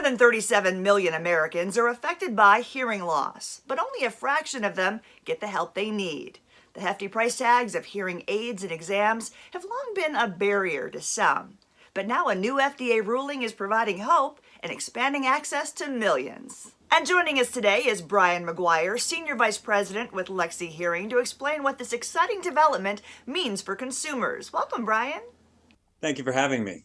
than 37 million Americans are affected by hearing loss, but only a fraction of them get the help they need. The hefty price tags of hearing aids and exams have long been a barrier to some. But now a new FDA ruling is providing hope and expanding access to millions. And joining us today is Brian McGuire, Senior Vice President with Lexie Hearing, to explain what this exciting development means for consumers. Welcome, Brian. Thank you for having me.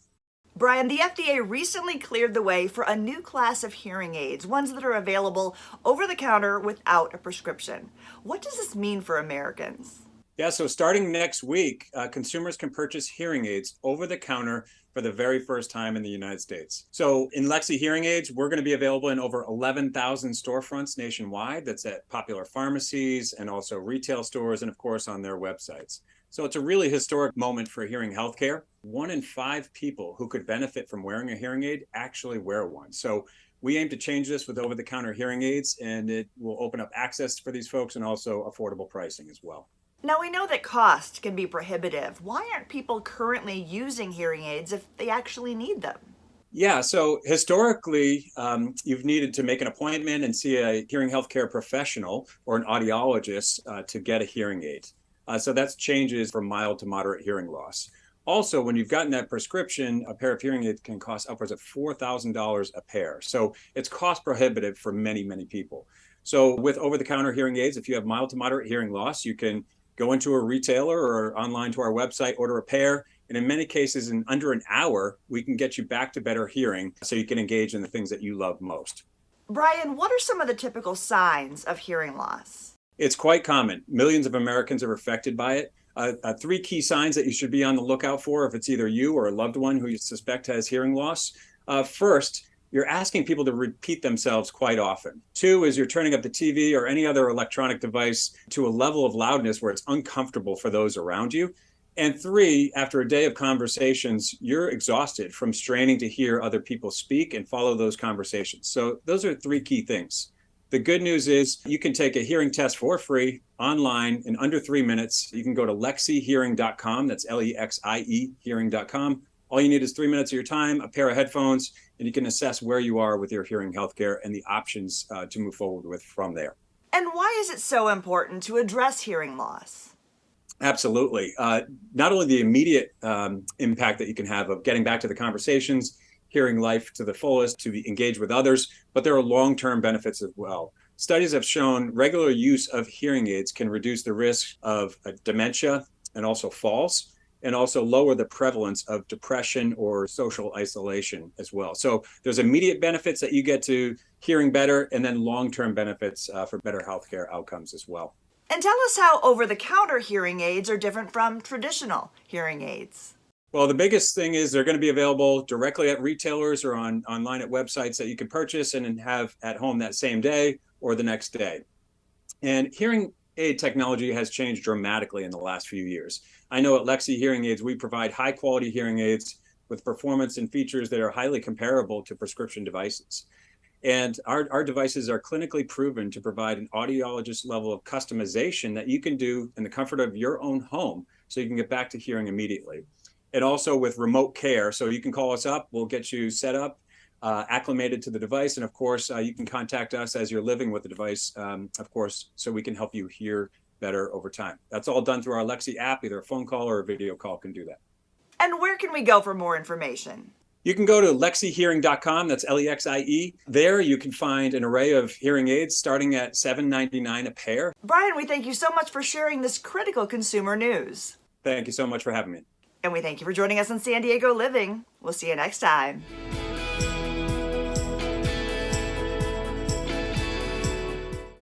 Brian, the FDA recently cleared the way for a new class of hearing aids, ones that are available over the counter without a prescription. What does this mean for Americans? Yeah, so starting next week, consumers can purchase hearing aids over the counter for the very first time in the United States. So in Lexie Hearing Aids, we're going to be available in over 11,000 storefronts nationwide. That's at popular pharmacies and also retail stores and, of course, on their websites. So it's a really historic moment for hearing healthcare. 1 in 5 people who could benefit from wearing a hearing aid actually wear one. So we aim to change this with over-the-counter hearing aids, and it will open up access for these folks and also affordable pricing as well. Now, we know that cost can be prohibitive. Why aren't people currently using hearing aids if they actually need them? Yeah, so historically, you've needed to make an appointment and see a hearing healthcare professional or an audiologist to get a hearing aid. So that's changes from mild to moderate hearing loss. Also, when you've gotten that prescription, a pair of hearing aids can cost upwards of $4,000 a pair. So it's cost prohibitive for many, many people. So with over-the-counter hearing aids, if you have mild to moderate hearing loss, you can go into a retailer or online to our website, order a pair. And in many cases, in under an hour, we can get you back to better hearing so you can engage in the things that you love most. Brian, what are some of the typical signs of hearing loss? It's quite common. Millions of Americans are affected by it. 3 key signs that you should be on the lookout for if it's either you or a loved one who you suspect has hearing loss. First, you're asking people to repeat themselves quite often. 2 is you're turning up the TV or any other electronic device to a level of loudness where it's uncomfortable for those around you. And 3, after a day of conversations, you're exhausted from straining to hear other people speak and follow those conversations. So those are 3 key things. The good news is you can take a hearing test for free online in under 3 minutes. You can go to lexiehearing.com. That's Lexie hearing.com. All you need is 3 minutes of your time, a pair of headphones, and you can assess where you are with your hearing healthcare and the options to move forward with from there. And why is it so important to address hearing loss? Absolutely. Not only the immediate impact that you can have of getting back to the conversations, hearing life to the fullest, to engage with others, but there are long-term benefits as well. Studies have shown regular use of hearing aids can reduce the risk of dementia and also falls, and also lower the prevalence of depression or social isolation as well. So there's immediate benefits that you get to hearing better, and then long-term benefits for better healthcare outcomes as well. And tell us how over-the-counter hearing aids are different from traditional hearing aids. Well, the biggest thing is they're going to be available directly at retailers or online at websites that you can purchase and have at home that same day or the next day. And hearing aid technology has changed dramatically in the last few years. I know at Lexie Hearing Aids, we provide high quality hearing aids with performance and features that are highly comparable to prescription devices. And our devices are clinically proven to provide an audiologist level of customization that you can do in the comfort of your own home so you can get back to hearing immediately. And also with remote care, so you can call us up, we'll get you set up, acclimated to the device, and of course, you can contact us as you're living with the device, of course, so we can help you hear better over time. That's all done through our Lexie app. Either a phone call or a video call can do that. And where can we go for more information? You can go to lexiehearing.com, that's Lexie. There you can find an array of hearing aids starting at $7.99 a pair. Brian, we thank you so much for sharing this critical consumer news. Thank you so much for having me. And we thank you for joining us on San Diego Living. We'll see you next time.